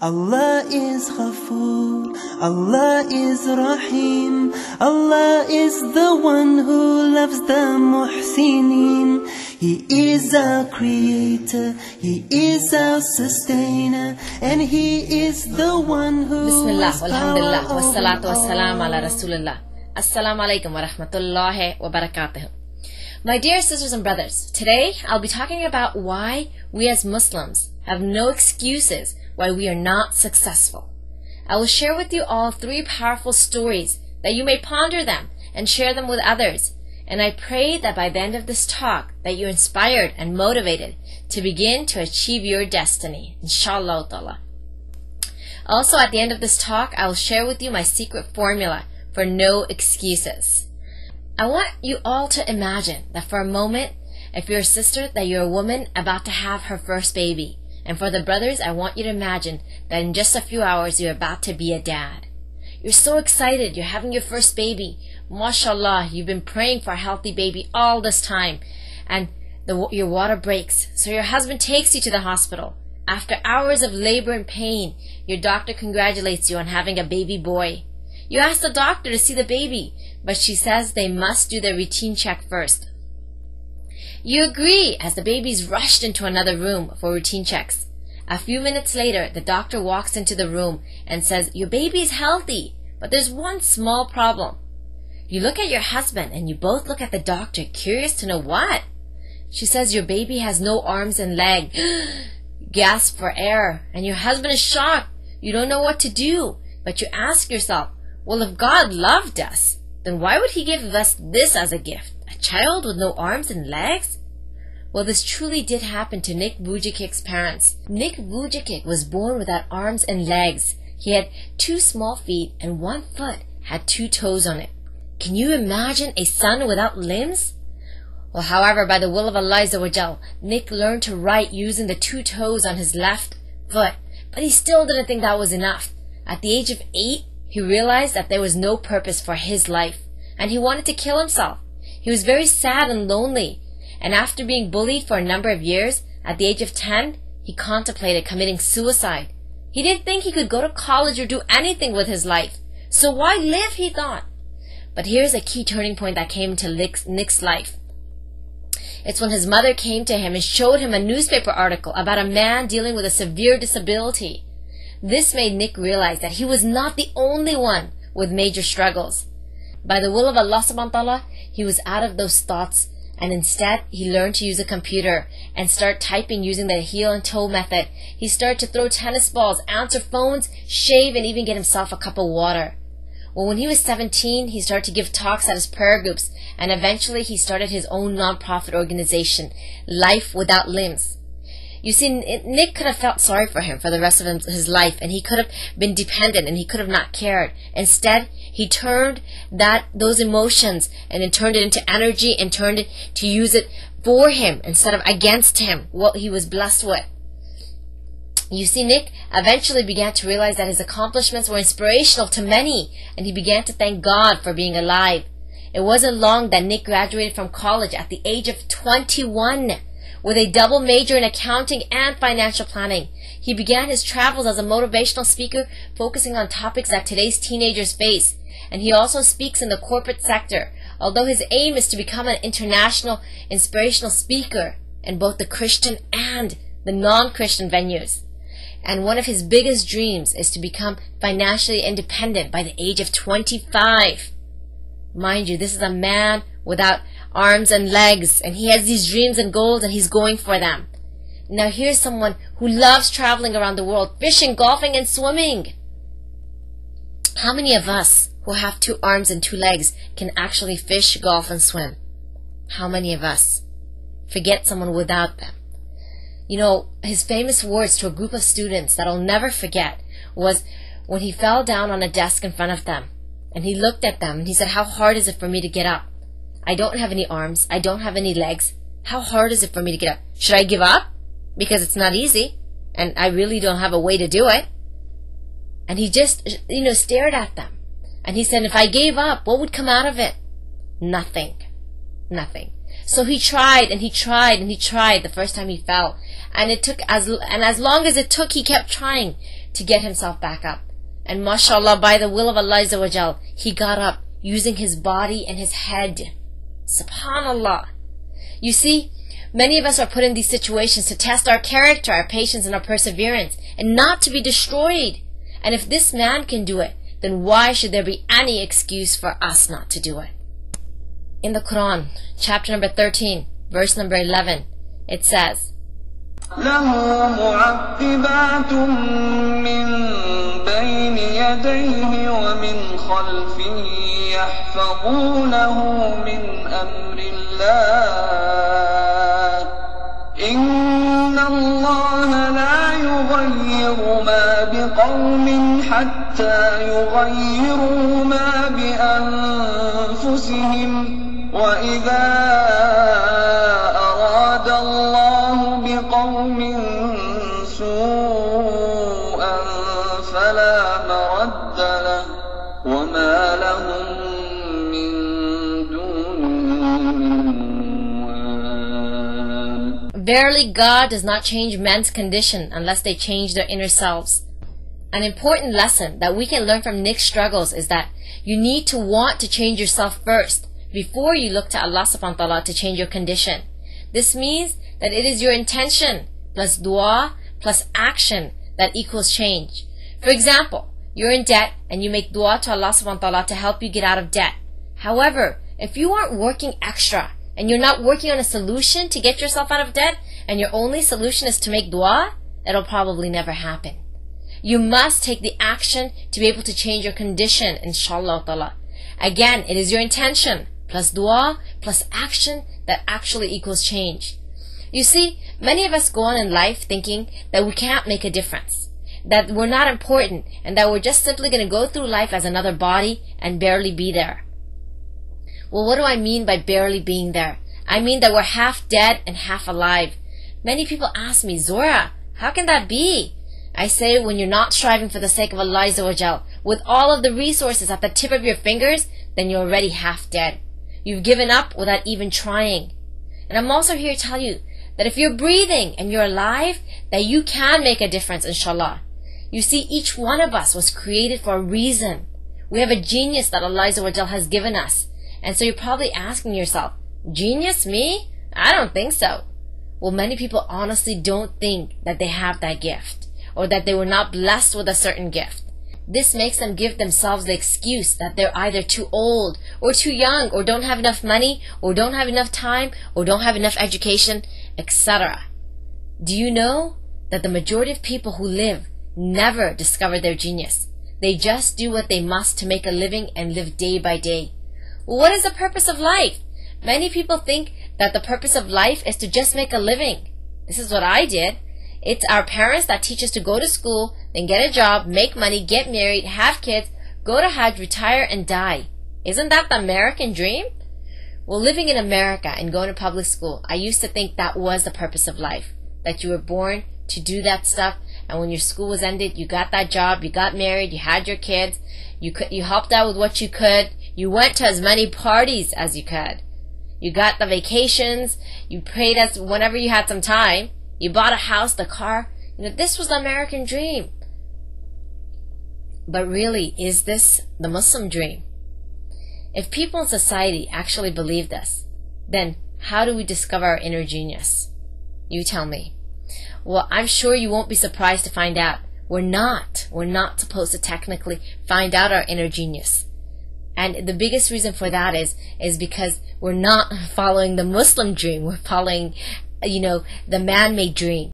Allah is Ghafoor, Allah is Rahim, Allah is the one who loves the Muhsinin. He is our creator, He is our sustainer, and He is the one who Bismillah, alhamdulillah, wassalatu wassalamu ala Rasulullah. Assalamu alaikum wa rahmatullahi wa barakatuh. My dear sisters and brothers, today I'll be talking about why we as Muslims have no excuses why we are not successful. I will share with you all 3 powerful stories that you may ponder them and share them with others. And I pray that by the end of this talk that you're inspired and motivated to begin to achieve your destiny, inshallah ta'ala. Also, at the end of this talk, I will share with you my secret formula for no excuses. I want you all to imagine that for a moment, if you're a sister, that you're a woman about to have her first baby. And for the brothers, I want you to imagine that in just a few hours, you're about to be a dad. You're so excited, you're having your first baby. MashaAllah, you've been praying for a healthy baby all this time. And your water breaks, so your husband takes you to the hospital. After hours of labor and pain, your doctor congratulates you on having a baby boy. You ask the doctor to see the baby, but she says they must do their routine check first. You agree as the baby is rushed into another room for routine checks. A few minutes later, the doctor walks into the room and says, "Your baby is healthy, but there's one small problem." You look at your husband and you both look at the doctor, curious to know what. She says, "Your baby has no arms and legs." Gasp for air, and your husband is shocked. You don't know what to do, but you ask yourself, well, if God loved us, then why would He give us this as a gift? A child with no arms and legs? Well, this truly did happen to Nick Vujicic's parents. Nick Vujicic was born without arms and legs. He had 2 small feet and 1 foot had 2 toes on it. Can you imagine a son without limbs? Well, however, by the will of Allah Azza wa Jal, Nick learned to write using the 2 toes on his left foot, but he still didn't think that was enough. At the age of 8, he realized that there was no purpose for his life, and he wanted to kill himself. He was very sad and lonely, and after being bullied for a number of years, at the age of 10, he contemplated committing suicide. He didn't think he could go to college or do anything with his life, so why live, he thought. But here's a key turning point that came into Nick's life. It's when his mother came to him and showed him a newspaper article about a man dealing with a severe disability. This made Nick realize that he was not the only one with major struggles. By the will of Allah subhanahu wa ta'ala, he was out of those thoughts, and instead he learned to use a computer and start typing using the heel and toe method. He started to throw tennis balls, answer phones, shave, and even get himself a cup of water. Well, when he was 17, he started to give talks at his prayer groups, and eventually he started his own non-profit organization, Life Without Limbs. You see, Nick could have felt sorry for him for the rest of his life, and he could have been dependent, and he could have not cared. Instead, he turned those emotions and then turned it into energy and turned it to use it for him instead of against him, what he was blessed with. You see, Nick eventually began to realize that his accomplishments were inspirational to many, and he began to thank God for being alive. It wasn't long that Nick graduated from college at the age of 21 with a double major in accounting and financial planning. He began his travels as a motivational speaker, focusing on topics that today's teenagers face. And he also speaks in the corporate sector, although his aim is to become an international inspirational speaker in both the Christian and the non-Christian venues. And one of his biggest dreams is to become financially independent by the age of 25. Mind you, this is a man without arms and legs, and he has these dreams and goals, and he's going for them. Now here's someone who loves traveling around the world, fishing, golfing, and swimming. How many of us who have 2 arms and 2 legs can actually fish, golf, and swim? How many of us? Forget someone without them. You know, his famous words to a group of students that I'll never forget was when he fell down on a desk in front of them, and he looked at them and he said, "How hard is it for me to get up? I don't have any arms. I don't have any legs. How hard is it for me to get up? Should I give up? Because it's not easy, and I really don't have a way to do it." And he just, stared at them. And he said, if I gave up, what would come out of it? Nothing. Nothing. So he tried and he tried and he tried the first time he fell. And as long as it took, he kept trying to get himself back up. And mashallah, by the will of Allah Azza wa Jal, he got up using his body and his head. Subhanallah. You see, many of us are put in these situations to test our character, our patience, and our perseverance, and not to be destroyed. And if this man can do it, then why should there be any excuse for us not to do it? In the Quran, chapter number 13, verse number 11, it says, له معقبات من بين يديه ومن خلفه يحفظونه من أمر الله إن الله لا يغير ما بقوم حتى يغيروا ما بأنفسهم وإذا أراد الله بقوم سوءا فلا مرد له وما لهم من دونه من وال. Verily, God does not change men's condition unless they change their inner selves. An important lesson that we can learn from Nick's struggles is that you need to want to change yourself first before you look to Allah subhanahu wa ta'ala to change your condition. This means that it is your intention plus dua plus action that equals change. For example, you're in debt and you make dua to Allah subhanahu wa ta'ala to help you get out of debt. However, if you aren't working extra and you're not working on a solution to get yourself out of debt and your only solution is to make dua, it'll probably never happen. You must take the action to be able to change your condition, inshallah ta'ala. Again, it is your intention plus dua plus action that actually equals change. You see, many of us go on in life thinking that we can't make a difference, that we're not important, and that we're just simply going to go through life as another body and barely be there. Well, what do I mean by barely being there? I mean that we're half dead and half alive. Many people ask me, Zohra, how can that be? I say, when you're not striving for the sake of Allah Azza wa Jal, with all of the resources at the tip of your fingers, then you're already half dead. You've given up without even trying. And I'm also here to tell you that if you're breathing and you're alive, that you can make a difference, inshallah. You see, each one of us was created for a reason. We have a genius that Allah Azza wa Jal has given us. And so you're probably asking yourself, genius, me? I don't think so. Well, many people honestly don't think that they have that gift, or that they were not blessed with a certain gift. This makes them give themselves the excuse that they're either too old, or too young, or don't have enough money, or don't have enough time, or don't have enough education, etc. Do you know that the majority of people who live never discover their genius? They just do what they must to make a living and live day by day. Well, what is the purpose of life? Many people think that the purpose of life is to just make a living. This is what I did. It's our parents that teach us to go to school, then get a job, make money, get married, have kids, go to Hajj, retire, and die. Isn't that the American dream? Well, living in America and going to public school, I used to think that was the purpose of life. That you were born to do that stuff, and when your school was ended, you got that job, you got married, you had your kids, you helped out with what you could, you went to as many parties as you could. You got the vacations, you prayed as whenever you had some time, you bought a house, the car. This was the American dream. But really, is this the Muslim dream? If people in society actually believe this, then how do we discover our inner genius? You tell me. Well, I'm sure you won't be surprised to find out we're not supposed to technically find out our inner genius. And the biggest reason for that is because we're not following the Muslim dream. We're following, the man-made dream.